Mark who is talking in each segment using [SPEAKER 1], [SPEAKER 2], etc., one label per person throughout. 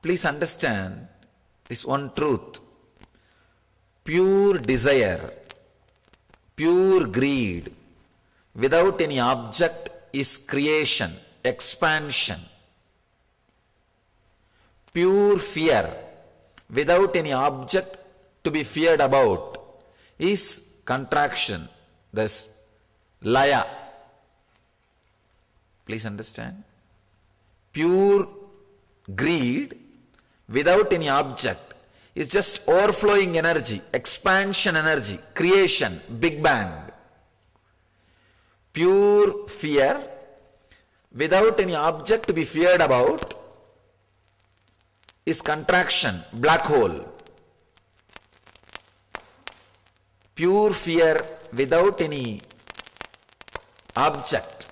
[SPEAKER 1] Please understand this one truth. Pure desire, pure greed, without any object is creation, expansion. Pure fear, without any object to be feared about, is contraction, thus laya. Please understand. Pure greed, without any object, is just overflowing energy, expansion energy, creation, Big Bang. Pure fear, without any object to be feared about, is contraction, black hole. Pure fear without any object,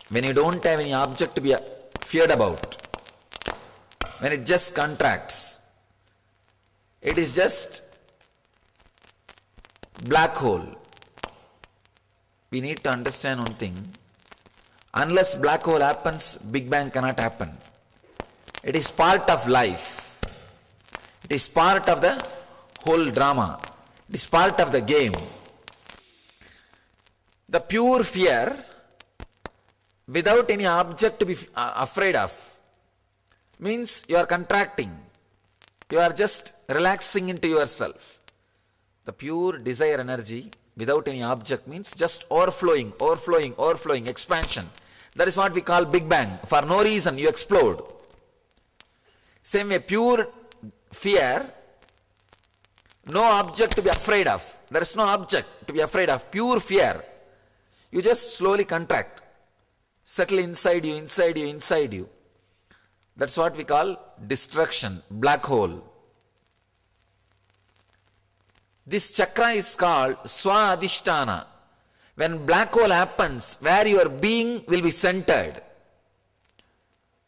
[SPEAKER 1] when you don't have any object to be feared about, when it just contracts, it is just black hole. We need to understand one thing. Unless black hole happens, Big Bang cannot happen. It is part of life. It is part of the whole drama. It is part of the game. The pure fear, without any object to be afraid of, means you are contracting. You are just relaxing into yourself. The pure desire energy, without any object, means just overflowing, overflowing, overflowing, expansion. That is what we call Big Bang. For no reason, you explode. Same way, pure fear, no object to be afraid of. There is no object to be afraid of. Pure fear, you just slowly contract. Settle inside you, inside you, inside you. That's what we call destruction, black hole. This chakra is called Swa-Adhisthana. When black hole happens, where your being will be centered.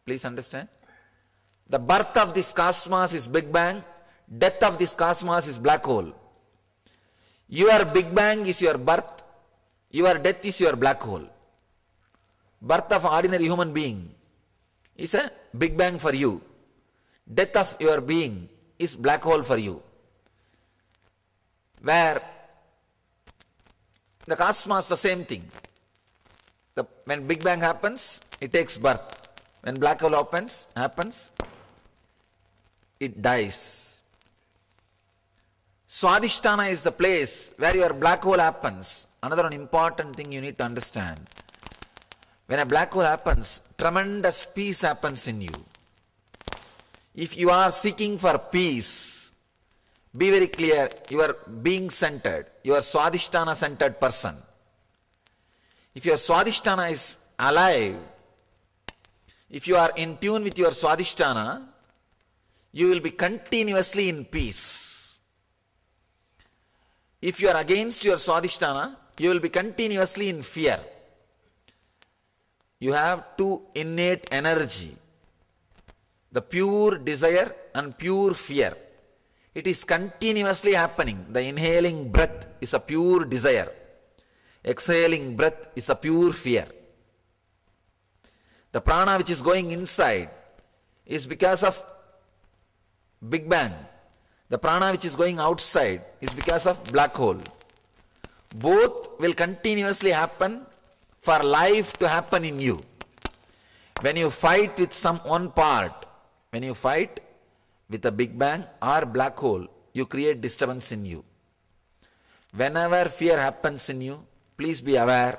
[SPEAKER 1] Please understand. The birth of this cosmos is Big Bang. Death of this cosmos is black hole. Your Big Bang is your birth. Your death is your black hole. Birth of ordinary human being is a Big Bang for you. Death of your being is black hole for you. Where the cosmos, the same thing. When Big Bang happens, it takes birth. When black hole happens, it dies. Swadhisthana is the place where your black hole happens. Another one important thing you need to understand. When a black hole happens, tremendous peace happens in you. If you are seeking for peace, be very clear, you are being centered. You are Swadhisthana centered person. If your Swadhisthana is alive, if you are in tune with your Swadhisthana, you will be continuously in peace. If you are against your Swadhisthana, you will be continuously in fear. You have two innate energy, the pure desire and pure fear. It is continuously happening. The inhaling breath is a pure desire. Exhaling breath is a pure fear. The prana which is going inside is because of Big Bang. The prana which is going outside is because of black hole. Both will continuously happen for life to happen in you. When you fight with some one part, when you fight with a Big Bang or black hole, you create disturbance in you. Whenever fear happens in you, please be aware,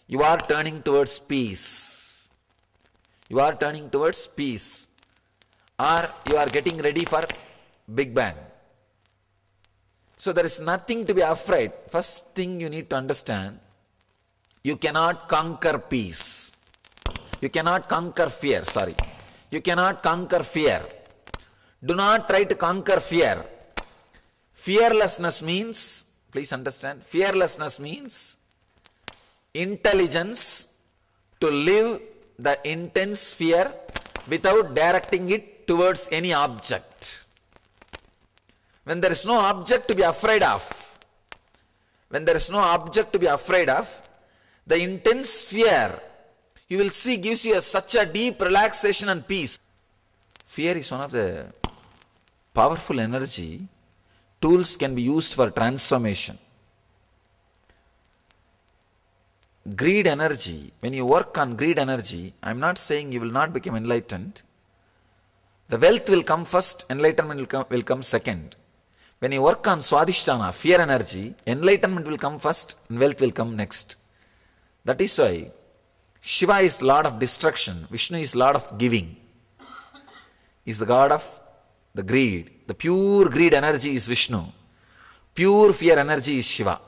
[SPEAKER 1] you are turning towards peace. You are turning towards peace. Or you are getting ready for Big Bang. So there is nothing to be afraid. First thing you need to understand, you cannot conquer peace. You cannot conquer fear, sorry. You cannot conquer fear. Do not try to conquer fear. Fearlessness means, please understand, fearlessness means intelligence to live the intense fear without directing it towards any object. When there is no object to be afraid of, when there is no object to be afraid of, the intense fear, you will see, gives you such a deep relaxation and peace. Fear is one of the powerful energy. Tools can be used for transformation. Greed energy, when you work on greed energy, I am not saying you will not become enlightened. The wealth will come first, enlightenment will come second. When you work on Swadhisthana, fear energy, enlightenment will come first and wealth will come next. That is why Shiva is Lord of destruction, Vishnu is Lord of giving. He is the God of the greed. The pure greed energy is Vishnu. Pure fear energy is Shiva.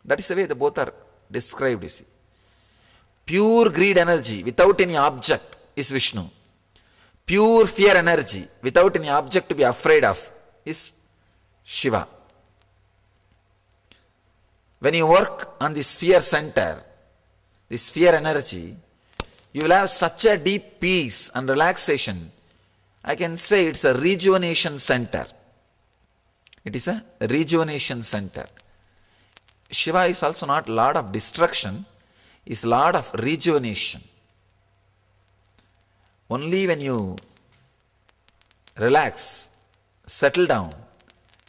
[SPEAKER 1] That is the way the both are described, you see. Pure greed energy without any object is Vishnu. Pure fear energy without any object to be afraid of is Shiva. When you work on this fear center, this fear energy, you will have such a deep peace and relaxation. I can say it's a rejuvenation center. It is a rejuvenation center. Shiva is also not Lord of destruction, is Lord of rejuvenation. Only when you relax, settle down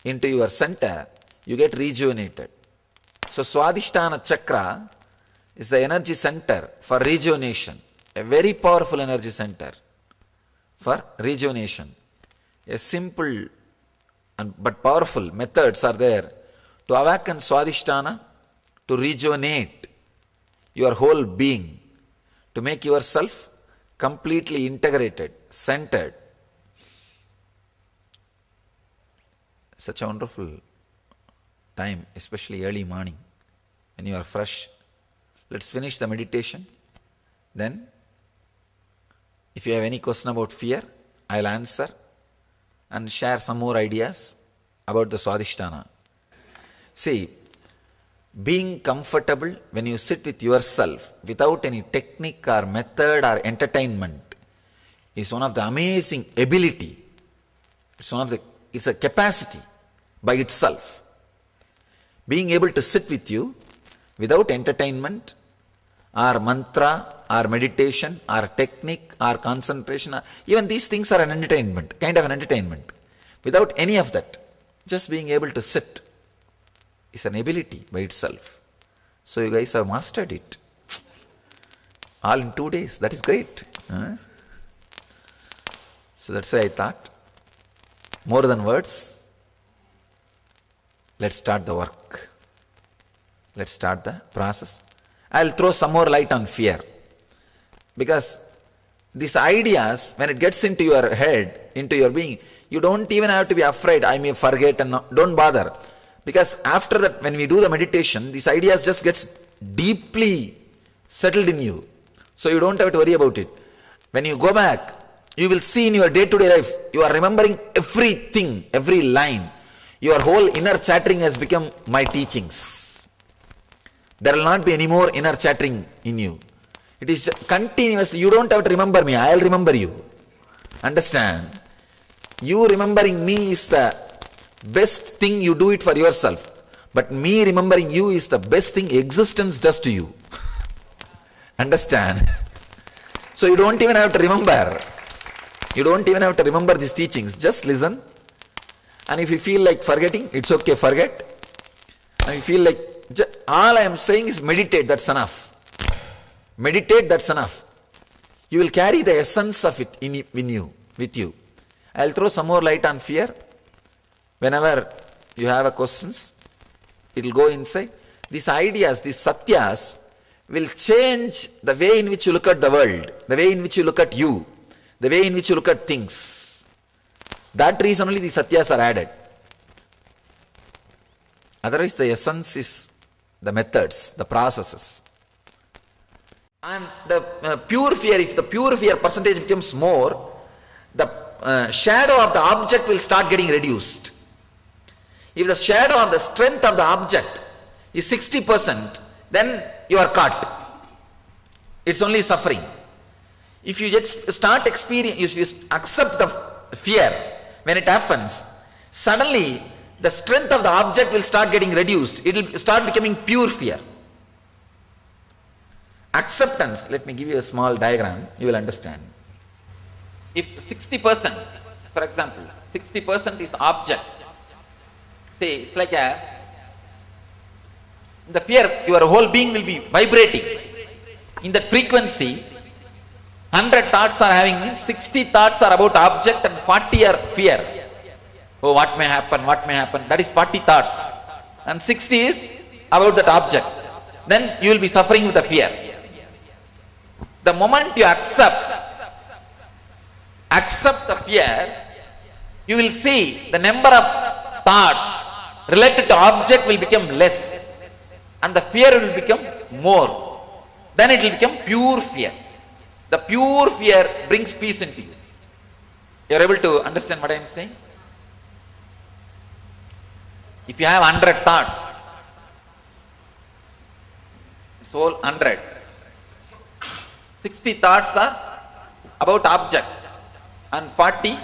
[SPEAKER 1] into your center, you get rejuvenated. So Swadhisthana Chakra is the energy center for rejuvenation, a very powerful energy center for rejuvenation. A simple but powerful methods are there to awaken Swadhisthana, to rejuvenate your whole being, to make yourself completely integrated, centered. Such a wonderful time, especially early morning, when you are fresh. Let's finish the meditation. Then, if you have any question about fear, I'll answer and share some more ideas about the Swadhisthana. See, being comfortable when you sit with yourself without any technique or method or entertainment is one of the amazing ability. It's a capacity by itself. Being able to sit with you without entertainment or mantra or meditation or technique or concentration, even these things are an entertainment, kind of an entertainment. Without any of that, just being able to sit is an ability by itself. So you guys have mastered it. All in 2 days. That is great. So that's why I thought, more than words, let's start the work. Let's start the process. I'll throw some more light on fear. Because these ideas, when it gets into your head, into your being, you don't even have to be afraid, I may forget, and don't bother. Because after that, when we do the meditation, these ideas just gets deeply settled in you. So you don't have to worry about it. When you go back, you will see in your day-to-day life, you are remembering everything, every line. Your whole inner chattering has become my teachings. There will not be any more inner chattering in you. It is continuously, you don't have to remember me, I'll remember you. Understand? You remembering me is the best thing, you do it for yourself. But me remembering you is the best thing existence does to you. Understand? So you don't even have to remember. You don't even have to remember these teachings. Just listen. And if you feel like forgetting, it's okay, forget. And if you feel like, all I am saying is meditate, that's enough. Meditate, that's enough. You will carry the essence of it with you. I'll throw some more light on fear. Whenever you have a questions, it will go inside. These ideas, these satyas will change the way in which you look at the world, the way in which you look at you, the way in which you look at things. That reason only these satyas are added. Otherwise the essence is the methods, the processes. And the pure fear, if the pure fear percentage becomes more, the shadow of the object will start getting reduced. If the shadow of the strength of the object is 60%, then you are caught. It's only suffering. If you just start experiencing, if you accept the fear, when it happens, suddenly the strength of the object will start getting reduced. It will start becoming pure fear. Acceptance, let me give you a small diagram, you will understand. if 60%, for example, 60% is object, say it's like the fear, your whole being will be vibrating. In that frequency, 100 thoughts are having means 60 thoughts are about object and 40 are fear. Oh, what may happen, what may happen. That is 40 thoughts. And 60 is about that object. Then you will be suffering with the fear. The moment you accept the fear, you will see the number of thoughts related to object will become less. And the fear will become more. Then it will become pure fear. The pure fear brings peace into you. You are able to understand what I am saying? If you have 100 thoughts, it's all 100. 60 thoughts are about object and 40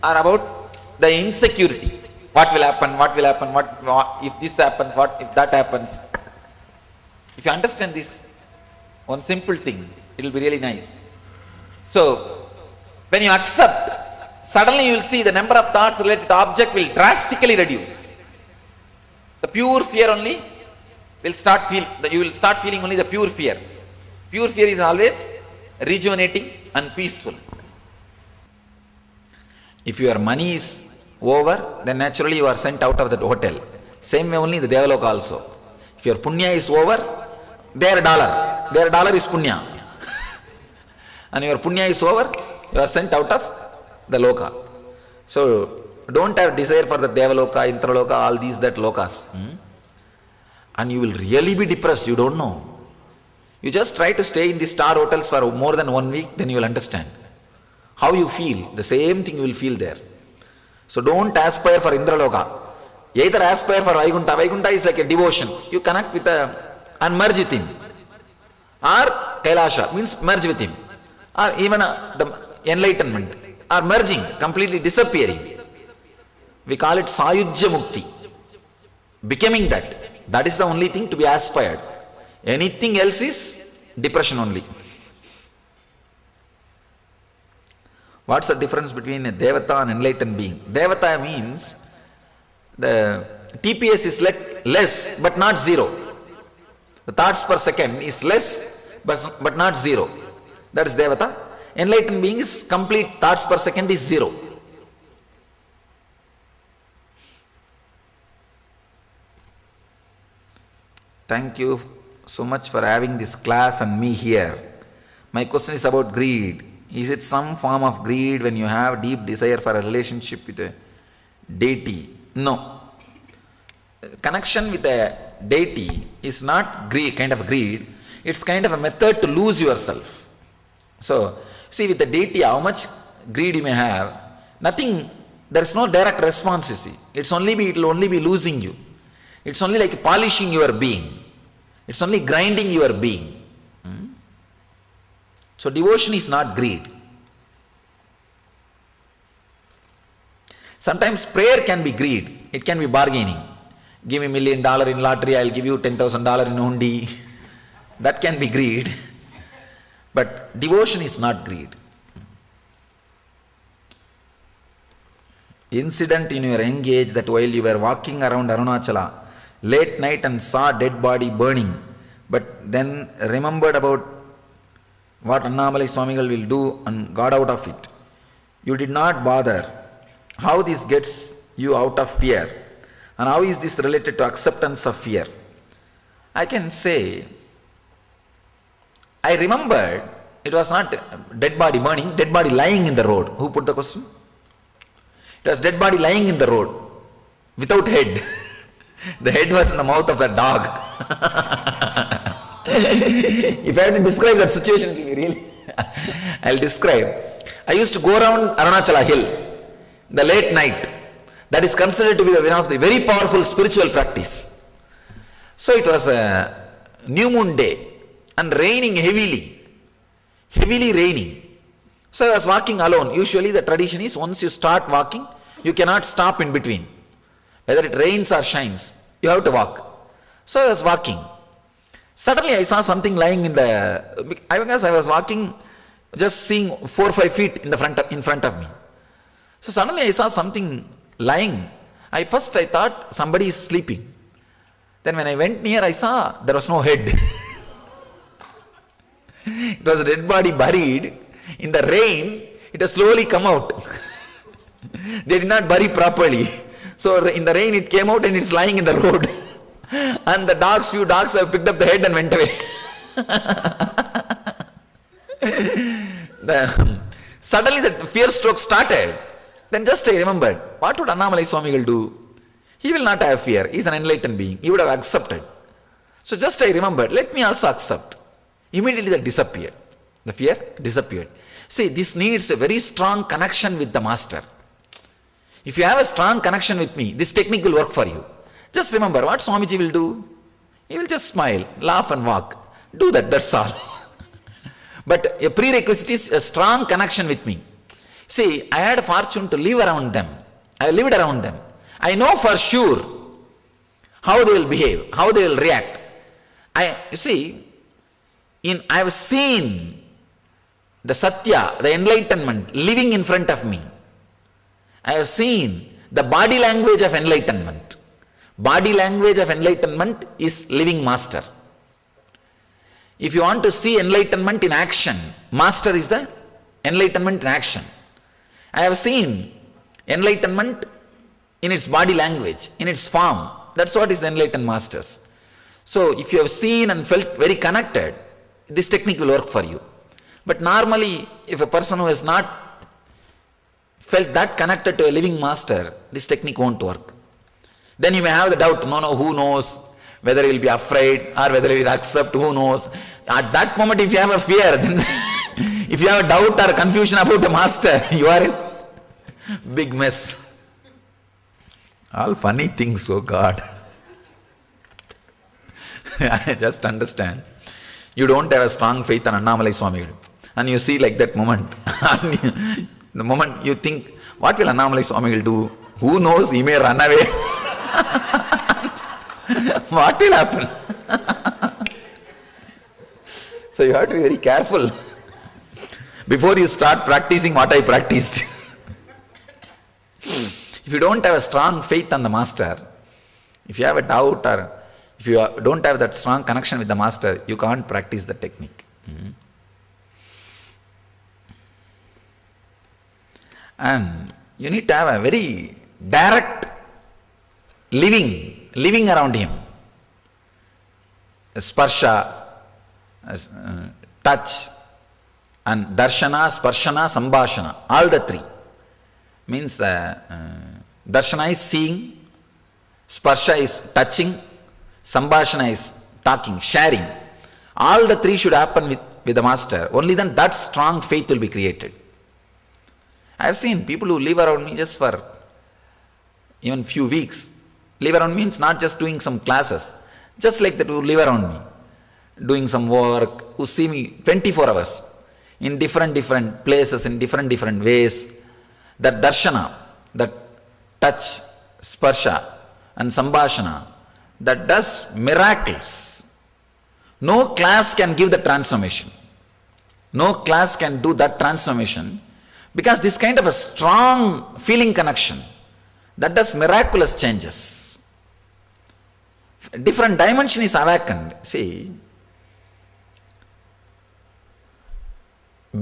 [SPEAKER 1] are about the insecurity. What will happen, what will happen, what if this happens, what if that happens. If you understand this one simple thing, it will be really nice. So, when you accept, suddenly you will see the number of thoughts related to object will drastically reduce. The pure fear only will you will start feeling only the pure fear. Pure fear is always rejuvenating and peaceful. If your money is over, then naturally you are sent out of that hotel. Same way only the Devaloka also. If your punya is over, their dollar is punya. And your punya is over, you are sent out of the loka. So, don't have desire for the Devaloka, Intraloka, all these that lokas. And you will really be depressed, you don't know. You just try to stay in the star hotels for more than 1 week, then you will understand. How you feel, the same thing you will feel there. So don't aspire for Indraloka. Either aspire for Vaikuntha. Vaikuntha is like a devotion. You connect with and merge with him. Or Kailasha means merge with him. Or even the enlightenment. Or merging, completely disappearing. We call it Sayujya Mukti. Becoming that. That is the only thing to be aspired. Anything else is depression only. What's the difference between a Devata and enlightened being? Devata means the TPS is less but not zero. The thoughts per second is less but not zero. That is Devata. Enlightened being is complete thoughts per second is zero. Thank you so much for having this class and me here. My question is about greed. Is it some form of greed when you have deep desire for a relationship with a deity? No. Connection with a deity is not greed, kind of greed. It's kind of a method to lose yourself. So, see, with the deity, how much greed you may have, nothing, there is no direct response, you see. It will only be losing you. It's only like polishing your being. It's only grinding your being. So devotion is not greed. Sometimes prayer can be greed. It can be bargaining. Give me $1 million in lottery, I'll give you $10,000 in hundi. That can be greed. But devotion is not greed. Incident in your young age that while you were walking around Arunachala late night and saw dead body burning, but then remembered about what Annamalai Swamigal will do and got out of it. You did not bother. How this gets you out of fear? And how is this related to acceptance of fear? I can say, I remembered it was not dead body burning, dead body lying in the road. Who put the question? It was dead body lying in the road without head. The head was in the mouth of a dog. If I have to describe that situation, it will be really, I'll describe. I used to go around Arunachala Hill, the late night. That is considered to be one of the very powerful spiritual practice. So it was a new moon day and raining heavily raining. So I was walking alone. Usually the tradition is once you start walking, you cannot stop in between. Whether it rains or shines, you have to walk. So I was walking. Suddenly I saw something lying in the, I guess I was walking just seeing 4 or 5 feet in front of me. So suddenly I saw something lying. I thought somebody is sleeping. Then when I went near, I saw there was no head. It was a dead body buried. In the rain, it has slowly come out. They did not bury properly. So in the rain it came out and it's lying in the road. And few dogs have picked up the head and went away. Suddenly the fear stroke started. Then just I remembered, what would Annamalai Swamigal do? He will not have fear. He is an enlightened being. He would have accepted. So just I remembered, let me also accept. Immediately that disappeared. The fear disappeared. See, this needs a very strong connection with the master. If you have a strong connection with me, this technique will work for you. Just remember what Swamiji will do. He will just smile, laugh and walk. Do that, that's all. But a prerequisite is a strong connection with me. See, I had a fortune to live around them. I lived around them. I know for sure how they will behave, how they will react. I have seen the Satya, the enlightenment living in front of me. I have seen the body language of enlightenment. Body language of enlightenment is living master. If you want to see enlightenment in action, master is the enlightenment in action. I have seen enlightenment in its body language, in its form. That's what is the enlightened masters. So if you have seen and felt very connected, this technique will work for you. But normally, if a person who has not felt that connected to a living master, this technique won't work. Then you may have the doubt, who knows whether he will be afraid or whether he will accept, who knows. At that moment, if you have a fear, then if you have a doubt or confusion about the master, you are in big mess. All funny things, oh God. I just understand. You don't have a strong faith on Annamalai Swamigal. And you see like that moment. The moment you think, what will Annamalai Swamigal do? Who knows, he may run away. What will happen? So you have to be very careful before you start practicing what I practiced. If you don't have a strong faith on the master, if you have a doubt or if you don't have that strong connection with the master, you can't practice the technique. And you need to have a very direct living around him. Sparsha, touch, and darshana, sparshana, sambhashana, all the three. Means darshana is seeing, sparsha is touching, sambhashana is talking, sharing. All the three should happen with the master. Only then that strong faith will be created. I have seen people who live around me just for even few weeks. Live around me means not just doing some classes. Just like that, who live around me, doing some work, who see me 24 hours in different places, in different ways. That darshana, that touch, sparsha and sambhashana, that does miracles. No class can give the transformation. No class can do that transformation, because this kind of a strong feeling connection, that does miraculous changes. Different dimension is awakened. See,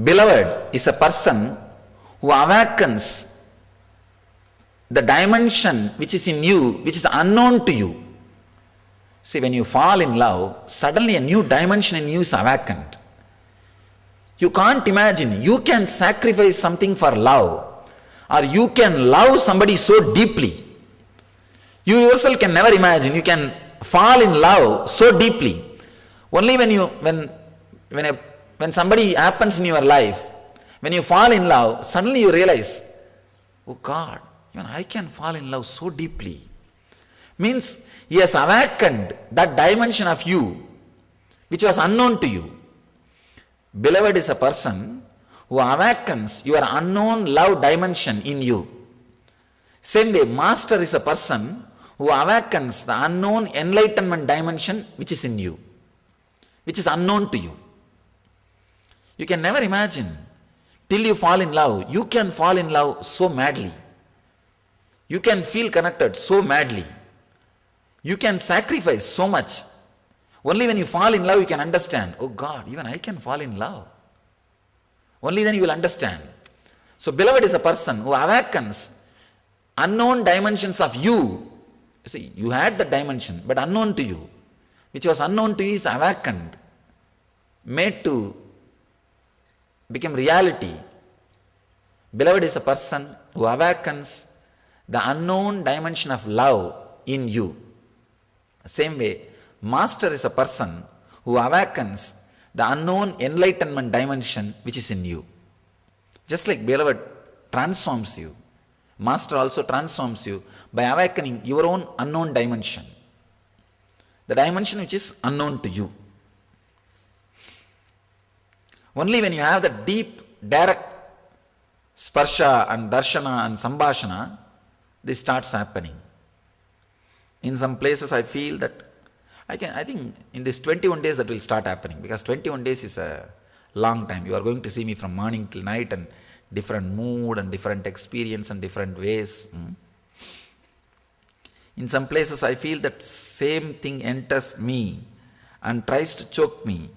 [SPEAKER 1] beloved is a person who awakens the dimension which is in you, which is unknown to you. See, when you fall in love, suddenly a new dimension in you is awakened. You can't imagine, you can sacrifice something for love, or you can love somebody so deeply. You yourself can never imagine, you can fall in love so deeply. Only when somebody happens in your life, when you fall in love, suddenly you realize, oh God, even I can fall in love so deeply. Means he has awakened that dimension of you which was unknown to you. Beloved is a person who awakens your unknown love dimension in you. Same way, master is a person who awakens the unknown enlightenment dimension which is in you, which is unknown to you. You can never imagine. Till you fall in love, you can fall in love so madly. You can feel connected so madly. You can sacrifice so much. Only when you fall in love, you can understand, oh God, even I can fall in love. Only then you will understand. So beloved is a person who awakens unknown dimensions of you. See, you had the dimension, but unknown to you. Which was unknown to you is awakened, made to become reality. Beloved is a person who awakens the unknown dimension of love in you. Same way, master is a person who awakens the unknown enlightenment dimension which is in you. Just like beloved transforms you, master also transforms you by awakening your own unknown dimension. The dimension which is unknown to you. Only when you have the deep, direct sparsha and darshana and sambhashana, this starts happening. In some places I feel that I think in this 21 days that will start happening, because 21 days is a long time. You are going to see me from morning till night and different mood and different experience and different ways. In some places I feel that same thing enters me and tries to choke me.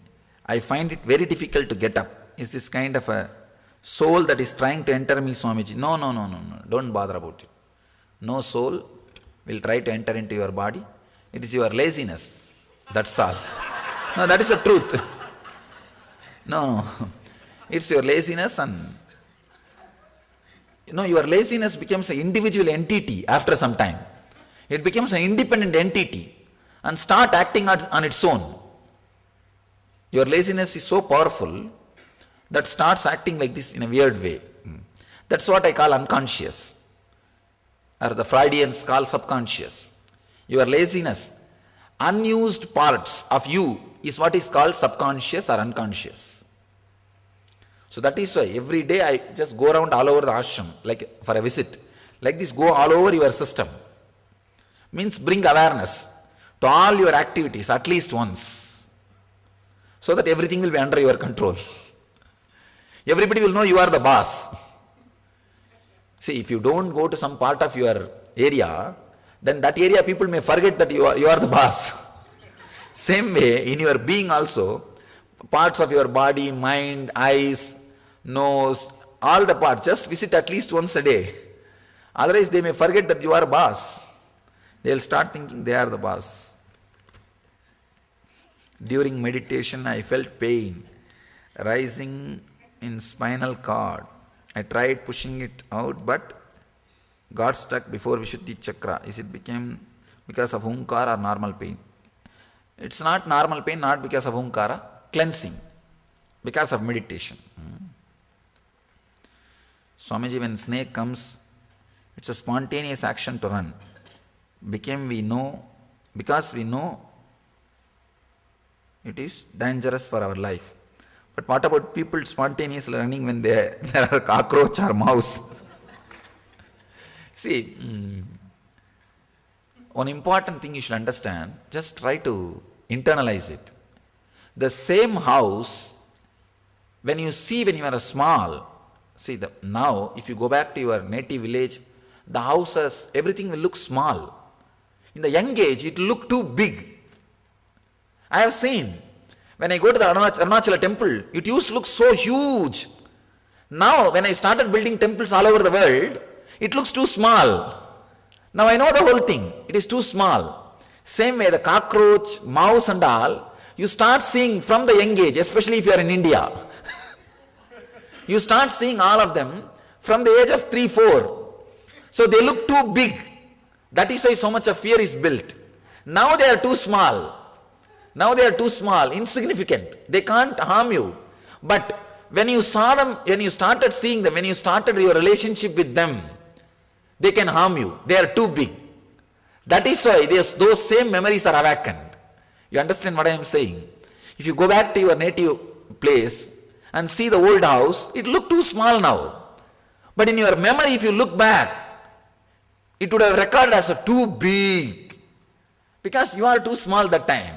[SPEAKER 1] I find it very difficult to get up. Is this kind of a soul that is trying to enter me, Swamiji? No. Don't bother about it. No soul will try to enter into your body. It is your laziness. That's all. No, that is the truth. No. It's your laziness, and your laziness becomes an individual entity after some time. It becomes an independent entity and start acting on its own. Your laziness is so powerful that starts acting like this in a weird way. That's what I call unconscious, or the Freudians call subconscious. Your laziness, unused parts of you is what is called subconscious or unconscious. So that is why every day I just go around all over the ashram, like for a visit. Like this, go all over your system. Means bring awareness to all your activities at least once, so that everything will be under your control. Everybody will know you are the boss. See, if you don't go to some part of your area, then that area people may forget that you are the boss. Same way, in your being also, parts of your body, mind, eyes, nose, all the parts, just visit at least once a day. Otherwise they may forget that you are boss. They will start thinking they are the boss. During meditation I felt pain rising in spinal cord. I tried pushing it out but got stuck before Vishuddhi Chakra. Is it became because of Omkara or normal pain? It's not normal pain, not because of Omkara. Cleansing, because of meditation. Swamiji, when snake comes, it's a spontaneous action to run. Because we know it is dangerous for our life. But what about people spontaneously running when there are cockroach or mouse? See, one important thing you should understand, just try to internalize it. The same house, when you are small, now if you go back to your native village, the houses, everything will look small. In the young age, it will look too big. I have seen, when I go to the Arunachala temple, it used to look so huge. Now, when I started building temples all over the world, it looks too small. Now I know the whole thing. It is too small. Same way, the cockroach, mouse and all, you start seeing from the young age, especially if you are in India. You start seeing all of them from the age of 3-4. So they look too big. That is why so much of fear is built. Now they are too small. Now they are too small, insignificant. They can't harm you. But when you saw them, when you started seeing them, when you started your relationship with them, they can harm you. They are too big. That is why those same memories are awakened. You understand what I am saying? If you go back to your native place and see the old house, it looked too small now. But in your memory, if you look back, it would have recorded as a too big. Because you are too small that time.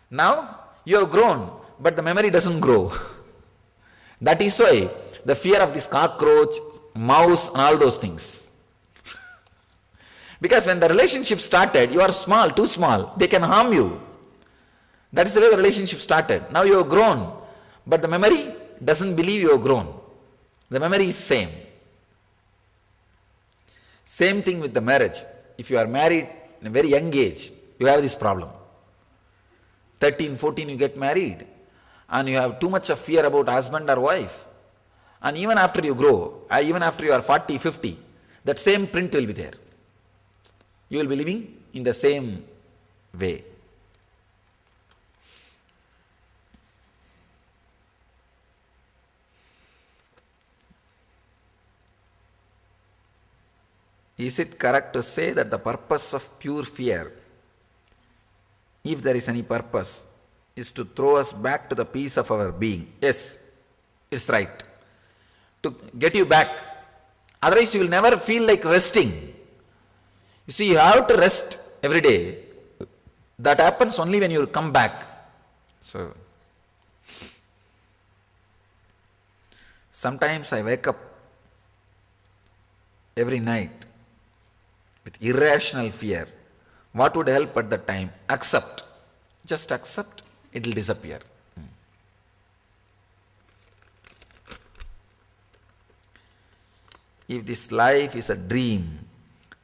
[SPEAKER 1] Now, you have grown, but the memory doesn't grow. That is why the fear of this cockroach, mouse and all those things. Because when the relationship started, you are small, too small, they can harm you. That is the way the relationship started. Now you have grown, but the memory doesn't believe you have grown. The memory is same. Same thing with the marriage. If you are married in a very young age, you have this problem. 13, 14 you get married and you have too much of fear about husband or wife. And even after you grow, even after you are 40, 50, that same print will be there. You will be living in the same way. Is it correct to say that the purpose of pure fear, if there is any purpose, is to throw us back to the peace of our being? Yes, it's right. To get you back. Otherwise you will never feel like resting. You see, you have to rest every day. That happens only when you come back. So, sometimes I wake up every night with irrational fear. What would help at that time? Accept. Just accept, it will disappear. If this life is a dream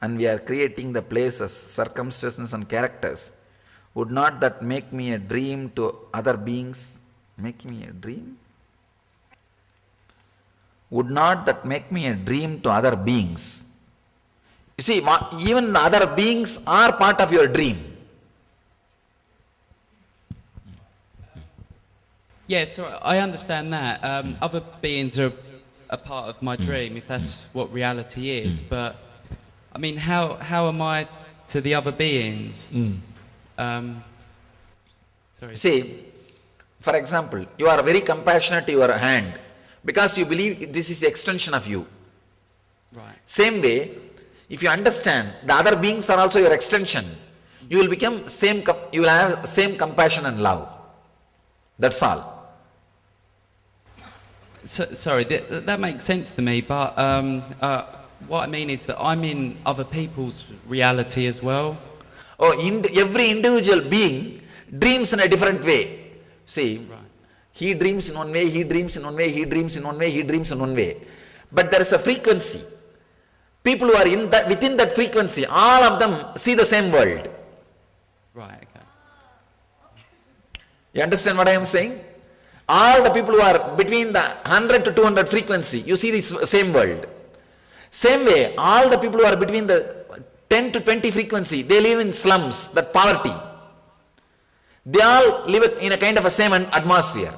[SPEAKER 1] and we are creating the places, circumstances and characters, would not that make me a dream to other beings? Make me a dream? Would not that make me a dream to other beings? You see, even the other beings are part of your dream.
[SPEAKER 2] Yes, yeah, so I understand that. Other beings are a part of my dream, if that's what reality is. But, I mean, how am I to the other beings? Sorry.
[SPEAKER 1] See, for example, you are very compassionate to your hand because you believe this is the extension of you.
[SPEAKER 2] Right.
[SPEAKER 1] Same way, if you understand the other beings are also your extension, you will become you will have same compassion and love. That's all.
[SPEAKER 2] So, sorry, that makes sense to me, but what I mean is that I'm in other people's reality as well.
[SPEAKER 1] Oh, every individual being dreams in a different way. See, right. He dreams in one way, he dreams in one way, he dreams in one way, he dreams in one way. But there is a frequency. People who are within that frequency, all of them see the same world.
[SPEAKER 2] Right, okay.
[SPEAKER 1] You understand what I am saying? All the people who are between the 100 to 200 frequency, you see this same world. Same way, all the people who are between the 10 to 20 frequency, they live in slums, that poverty. They all live in a kind of a same atmosphere.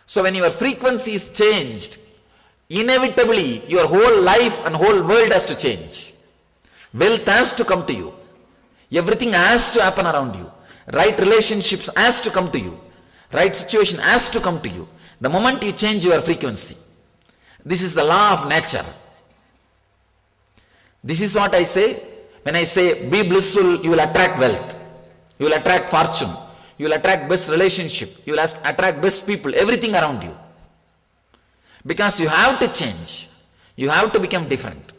[SPEAKER 1] So when your frequency is changed, inevitably your whole life and whole world has to change. Wealth has to come to you. Everything has to happen around you. Right relationships has to come to you. Right situation has to come to you. The moment you change your frequency. This is the law of nature. This is what I say. When I say be blissful, you will attract wealth. You will attract fortune. You will attract best relationship. You will attract best people, everything around you. Because you have to change. You have to become different.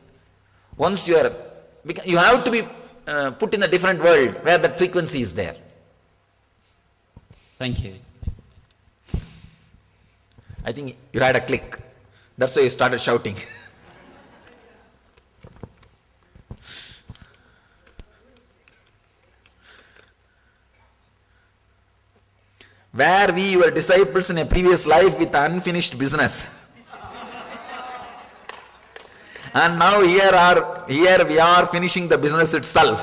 [SPEAKER 1] Once you have to be put in a different world where that frequency is there.
[SPEAKER 2] Thank you.
[SPEAKER 1] I think you had a click. That's why you started shouting. Were we your disciples in a previous life with unfinished business? And now here we are finishing the business itself.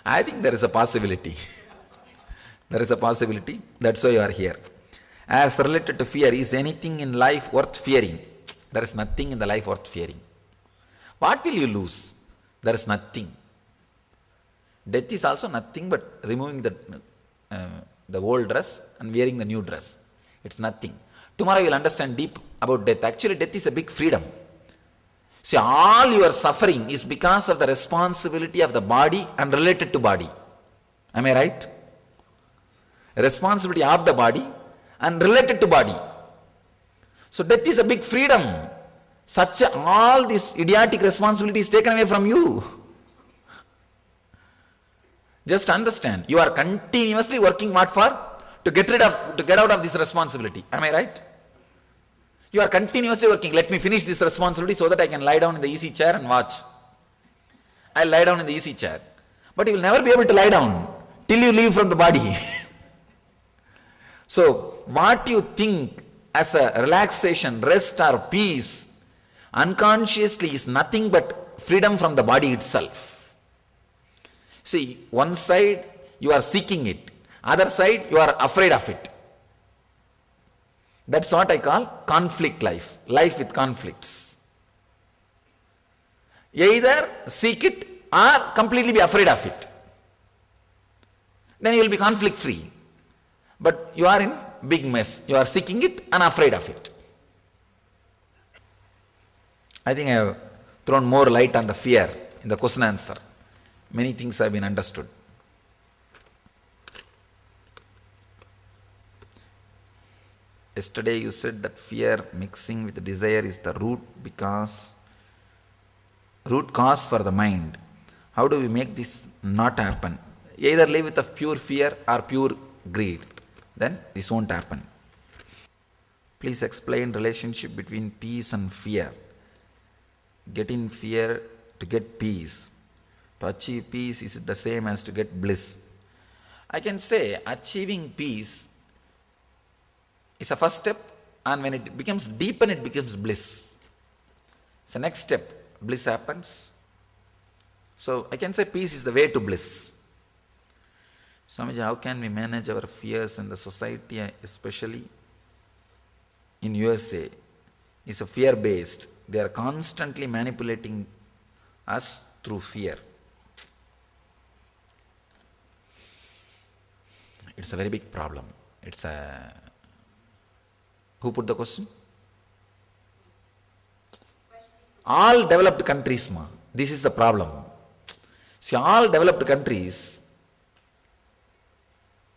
[SPEAKER 1] I think there is a possibility. There is a possibility. That's why you are here. As related to fear, is anything in life worth fearing? There is nothing in the life worth fearing. What will you lose? There is nothing. Death is also nothing but removing the old dress and wearing the new dress. It's nothing. Tomorrow you will understand deep about death. Actually, death is a big freedom. See, all your suffering is because of the responsibility of the body and related to body. Am I right? responsibility of the body and related to body. So death is a big freedom. All this idiotic responsibility is taken away from you. Just understand, you are continuously working what for? To get out of this responsibility. Am I right? You are continuously working. Let me finish this responsibility so that I can lie down in the easy chair and watch. I'll lie down in the easy chair. But you will never be able to lie down till you leave from the body. So, what you think as a relaxation, rest or peace, unconsciously is nothing but freedom from the body itself. See, one side you are seeking it, other side you are afraid of it. That's what I call conflict life, life with conflicts. Either seek it or completely be afraid of it. Then you will be conflict free. But you are in big mess. You are seeking it and afraid of it. I think I have thrown more light on the fear in the question answer. Many things have been understood. Yesterday you said that fear mixing with desire is the root cause for the mind. How do we make this not happen? Either live with a pure fear or pure greed. Then this won't happen. Please explain relationship between peace and fear. Get in fear to get peace. To achieve peace is the same as to get bliss. I can say achieving peace is a first step, and when it becomes deepen, it becomes bliss. So next step, bliss happens. So I can say peace is the way to bliss. Swamiji, how can we manage our fears in the society, especially in USA? It's a fear-based. They are constantly manipulating us through fear. It's a very big problem. Who put the question? All developed countries, this is the problem. See, all developed countries,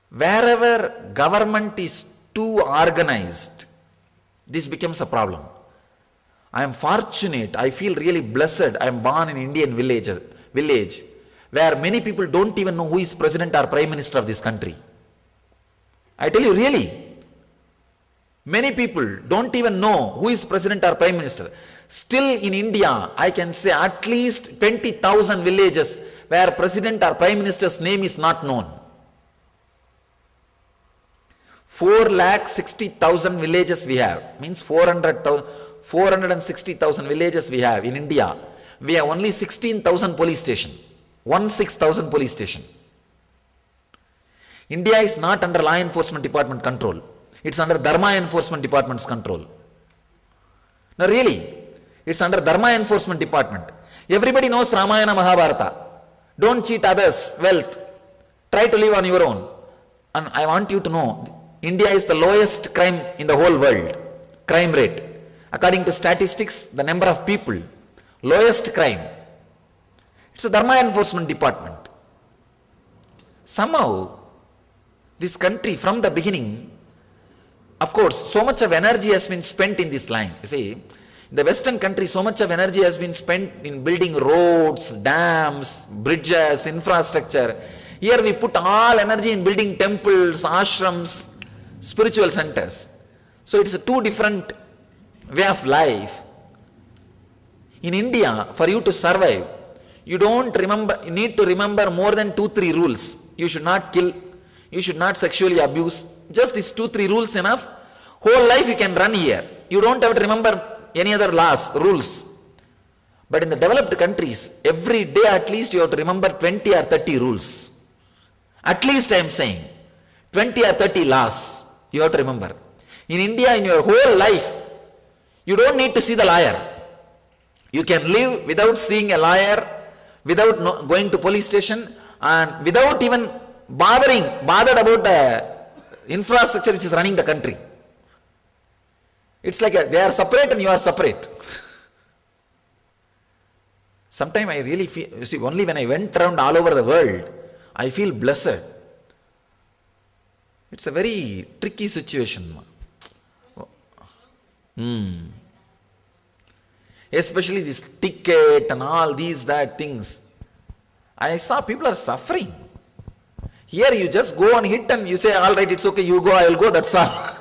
[SPEAKER 1] wherever government is too organized, this becomes a problem. I am fortunate, I feel really blessed. I am born in Indian village where many people don't even know who is president or prime minister of this country. I tell you really, many people don't even know who is president or prime minister. Still in India, I can say at least 20,000 villages where president or prime minister's name is not known. 460,000 villages we have, means 460,000 villages we have in India. We have only 16,000 police station, 16,000 police station. India is not under law enforcement department control. It's under Dharma enforcement department's control. Now really, it's under Dharma enforcement department. Everybody knows Ramayana Mahabharata. Don't cheat others' wealth. Try to live on your own. And I want you to know, India is the lowest crime in the whole world. Crime rate. According to statistics, the number of people, lowest crime. It's a Dharma enforcement department. Somehow, this country from the beginning, of course, so much of energy has been spent in this line. You see, in the Western countries, so much of energy has been spent in building roads, dams, bridges, infrastructure. Here we put all energy in building temples, ashrams, spiritual centers. So it's a two different way of life. In India, for you to survive, you need to remember more than 2-3 rules. You should not kill, you should not sexually abuse. Just these 2-3 rules enough. Whole life you can run here. You don't have to remember any other rules. But in the developed countries, every day at least you have to remember 20 or 30 rules. At least I am saying, 20 or 30 laws you have to remember. In India, in your whole life, you don't need to see the lawyer. You can live without seeing a lawyer, without going to police station, and without even bothered about the infrastructure which is running the country. It's like they are separate and you are separate. Sometimes I really feel, you see, only when I went around all over the world, I feel blessed. It's a very tricky situation. Especially this ticket and all these, that things. I saw people are suffering. Here you just go and hit and you say, all right, it's okay, you go, I will go, that's all.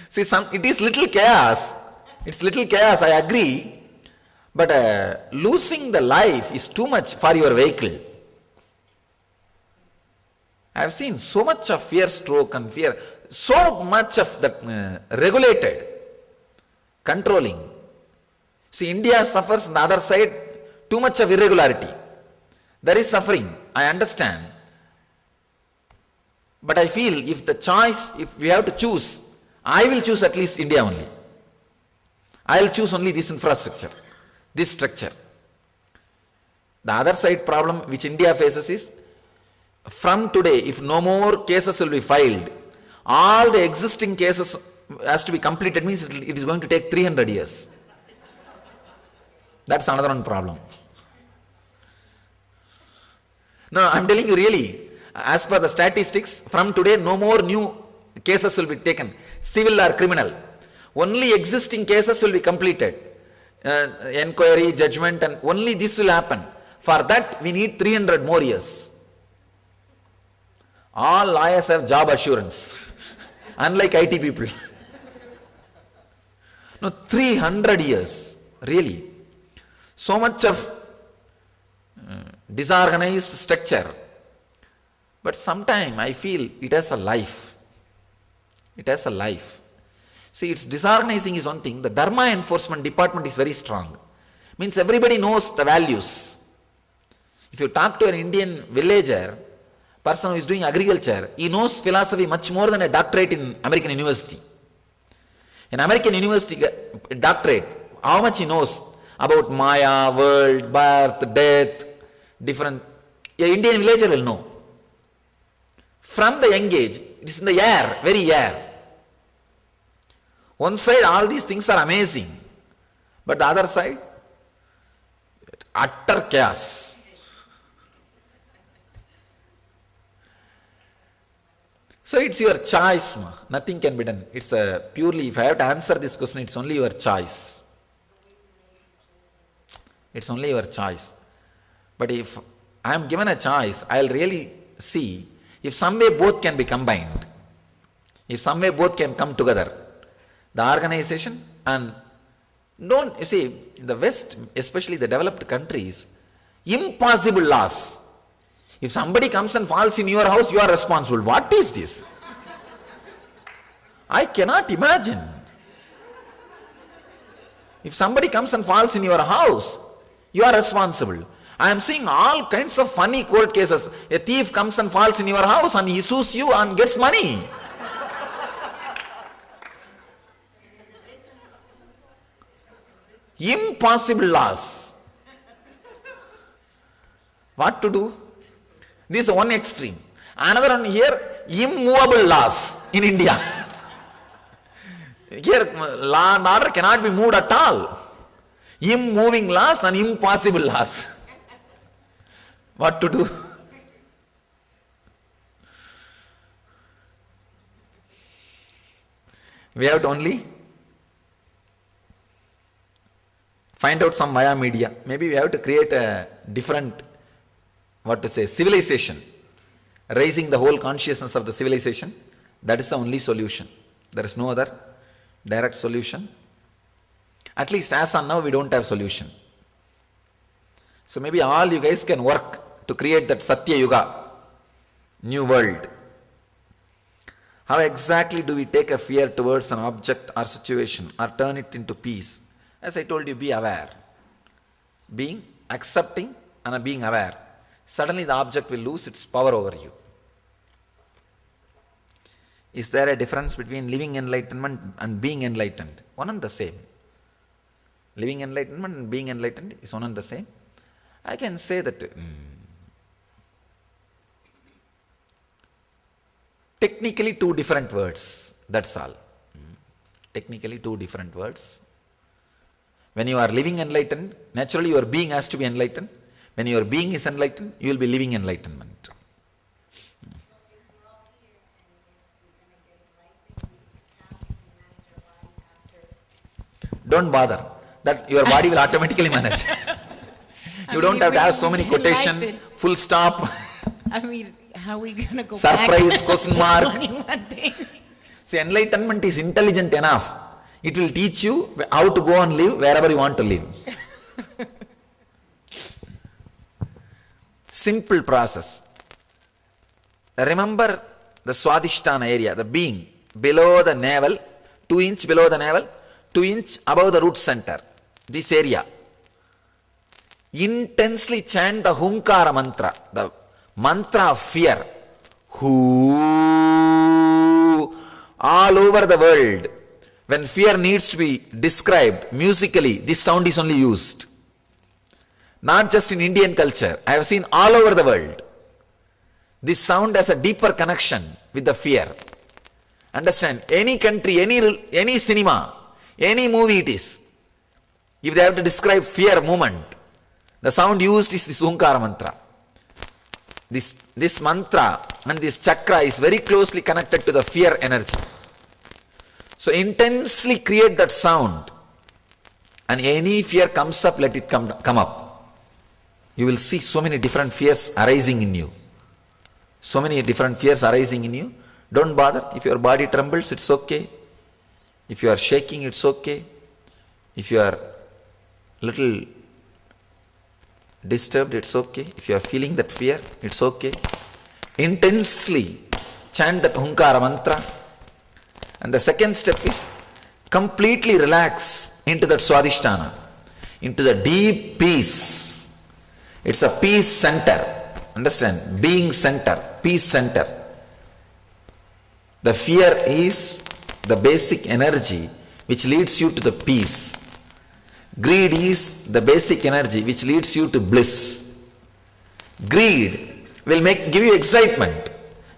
[SPEAKER 1] See, it is little chaos. It's little chaos, I agree. But losing the life is too much for your vehicle. I have seen so much of fear stroke and fear, so much of that regulated, controlling. See, India suffers on the other side, too much of irregularity. There is suffering, I understand. But I feel if the choice, if we have to choose, I will choose at least India only. I will choose only this infrastructure, this structure. The other side problem which India faces is, from today, if no more cases will be filed, all the existing cases has to be completed, means it is going to take 300 years. That's another one problem. No, I am telling you really, as per the statistics, from today no more new cases will be taken, civil or criminal. Only existing cases will be completed. Enquiry, judgment, and only this will happen. For that we need 300 more years. All lawyers have job assurance, unlike IT people. No, 300 years, really. So much of disorganized structure. But sometimes I feel it has a life. It has a life. See, it's disorganizing is one thing. The Dharma enforcement department is very strong. Means everybody knows the values. If you talk to an Indian villager, person who is doing agriculture, he knows philosophy much more than a doctorate in American university. In American university doctorate, how much he knows about Maya, world, birth, death, different. An Indian villager will know. From the young age, it is in the air, very air. One side, all these things are amazing, but the other side, utter chaos. So it's your choice, nothing can be done. It's purely, if I have to answer this question, it's only your choice. It's only your choice. But if I am given a choice, I'll really see if some way both can be combined. If some way both can come together. The organization and don't, you see, in the West, especially the developed countries, impossible laws. If somebody comes and falls in your house, you are responsible. What is this? I cannot imagine. If somebody comes and falls in your house, you are responsible. I am seeing all kinds of funny court cases. A thief comes and falls in your house and he sues you and gets money. Impossible laws. What to do? This is one extreme. Another one here, immovable laws in India. Here, law and order cannot be moved at all. Immoving laws and impossible laws. What to do? We have to only find out some via media. Maybe we have to create a different, civilization. Raising the whole consciousness of the civilization. That is the only solution. There is no other direct solution. At least as on now, we don't have solution. So maybe all you guys can work to create that Satya Yuga, new world. How exactly do we take a fear towards an object or situation or turn it into peace? As I told you, be aware. Being accepting and being aware. Suddenly the object will lose its power over you. Is there a difference between living enlightenment and being enlightened? One and the same. Living enlightenment and being enlightened is one and the same. I can say that technically two different words, that's all. Technically two different words. When you are living enlightened, naturally your being has to be enlightened. When your being is enlightened, you will be living enlightenment. Don't bother. That your body will automatically manage. You don't have to have so many quotation, full stop.
[SPEAKER 3] I mean, how are we going to go
[SPEAKER 1] Surprise,
[SPEAKER 3] back?
[SPEAKER 1] question mark.
[SPEAKER 3] Only one thing.
[SPEAKER 1] See, enlightenment is intelligent enough. It will teach you how to go and live wherever you want to live. Simple process. Remember the Swadhisthana area, the being below the navel, 2 inch below the navel, 2 inch above the root center. This area. Intensely chant the Hunkara mantra, the mantra of fear. Who all over the world, when fear needs to be described musically, this sound is only used. Not just in Indian culture, I have seen all over the world. This sound has a deeper connection with the fear. Understand, any country, any cinema, any movie it is, if they have to describe fear movement, the sound used is this Onkara mantra. This mantra and this chakra is very closely connected to the fear energy. So intensely create that sound, and any fear comes up, let it come up. You will see so many different fears arising in you. So many different fears arising in you. Don't bother. If your body trembles, it's okay. If you are shaking, it's okay. If you are little disturbed, it's okay. If you are feeling that fear, it's okay. Intensely chant that Hunkara mantra. And the second step is completely relax into that Swadhisthana, into the deep peace. It's a peace center. Understand? Being center, peace center. The fear is the basic energy which leads you to the peace. Greed is the basic energy which leads you to bliss. Greed will give you excitement.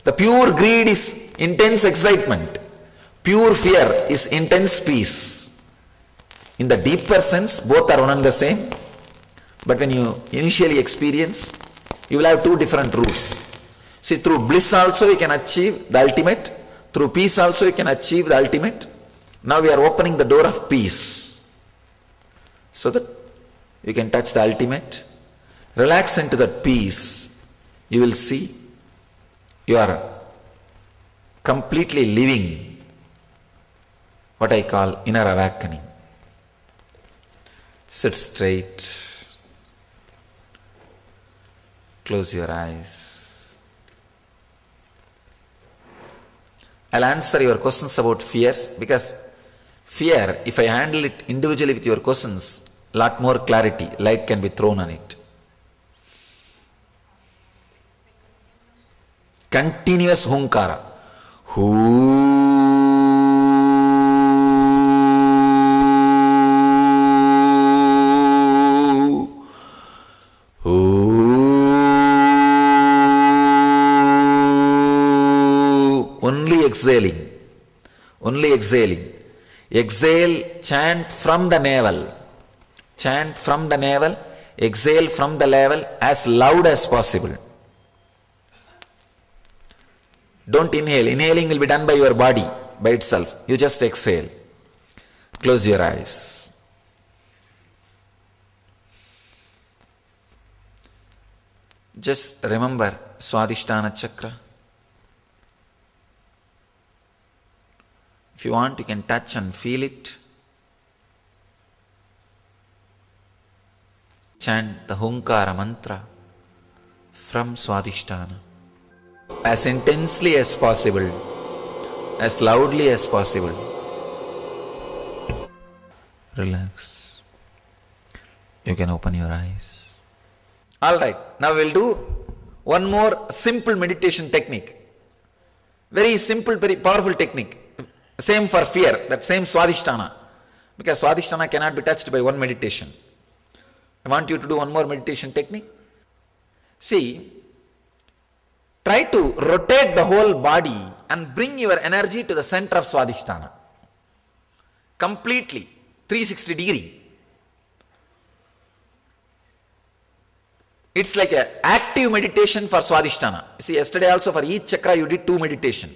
[SPEAKER 1] The pure greed is intense excitement. Pure fear is intense peace. In the deeper sense, both are one and the same. But when you initially experience, you will have two different routes. See, through bliss also you can achieve the ultimate. Through peace also you can achieve the ultimate. Now we are opening the door of peace, so that you can touch the ultimate. Relax into that peace. You will see you are completely living what I call inner awakening. Sit straight. Close your eyes. I'll answer your questions about fears, because fear, if I handle it individually with your questions, lot more clarity, light can be thrown on it. Continuous Hunkara. Only exhaling. Only exhaling. Exhale, chant from the navel. Chant from the navel. Exhale from the navel as loud as possible. Don't inhale. Inhaling will be done by your body, by itself. You just exhale. Close your eyes. Just remember Swadhisthana chakra. If you want, you can touch and feel it. Chant the Hunkara mantra from Swadhisthana as intensely as possible, as loudly as possible. Relax. You can open your eyes. Alright, now we'll do one more simple meditation technique. Very simple, very powerful technique. Same for fear, that same Swadhisthana. Because Swadhisthana cannot be touched by one meditation. I want you to do one more meditation technique. See, try to rotate the whole body and bring your energy to the center of Swadhisthana. Completely, 360 degree. It's like an active meditation for Swadhisthana. See, yesterday also for each chakra you did 2 meditation.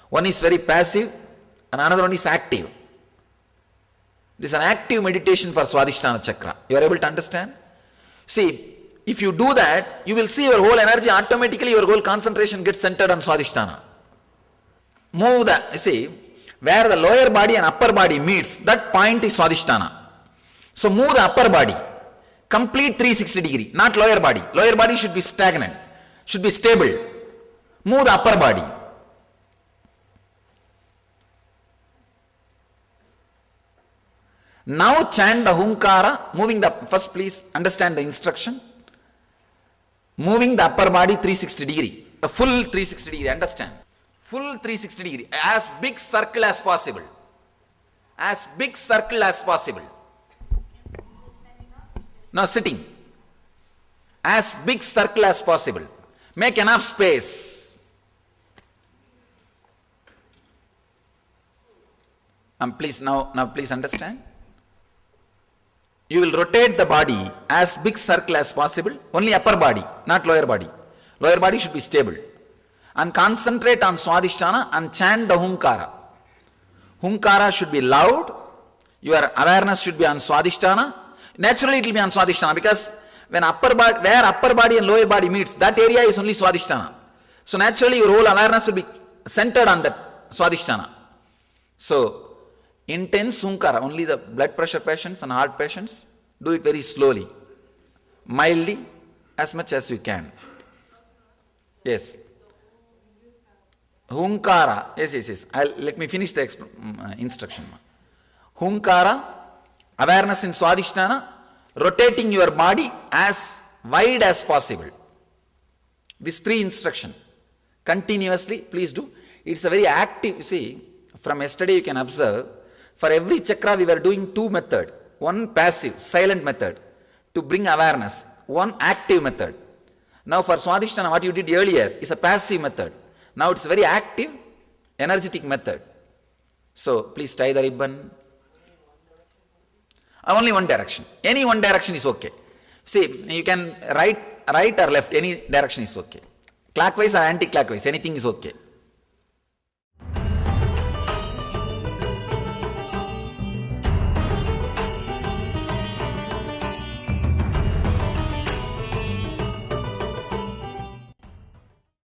[SPEAKER 1] One is very passive and another one is active. This is an active meditation for Swadhisthana chakra. You are able to understand? See, if you do that, you will see your whole energy, automatically your whole concentration gets centered on Swadhisthana. Move the, see, where the lower body and upper body meets, that point is Swadhisthana. So move the upper body. Complete 360 degree, not lower body. Lower body should be stagnant, should be stable. Move the upper body. Now chant the Hunkara, moving the, first please understand the instruction. Moving the upper body 360 degree, the full 360 degree, understand. Full 360 degree, as big circle as possible. As big circle as possible. Now sitting, as big circle as possible. Make enough space. Please now please understand. You will rotate the body as big circle as possible. Only upper body, not lower body. Lower body should be stable. And concentrate on Swadhisthana and chant the Hunkara. Hunkara should be loud. Your awareness should be on Swadhisthana. Naturally it will be on Swadhisthana because when where upper body and lower body meets, that area is only Swadhisthana. So naturally your whole awareness will be centered on that Swadhisthana. So intense Hunkara, only the blood pressure patients and heart patients, do it very slowly, mildly, as much as you can. Yes. Hunkara, yes. Let me finish the instruction. Hunkara, awareness in Swadhisthana, rotating your body as wide as possible. These 3 instructions, continuously, please do. It's a very active, you see, from yesterday you can observe, for every chakra we were doing 2 methods. One passive, silent method to bring awareness, one active method. Now for Swadhisthana, what you did earlier is a passive method. Now it's a very active, energetic method. So please tie the ribbon. Only one direction. Any one direction is okay. See, you can right or left, any direction is okay. Clockwise or anti-clockwise, anything is okay.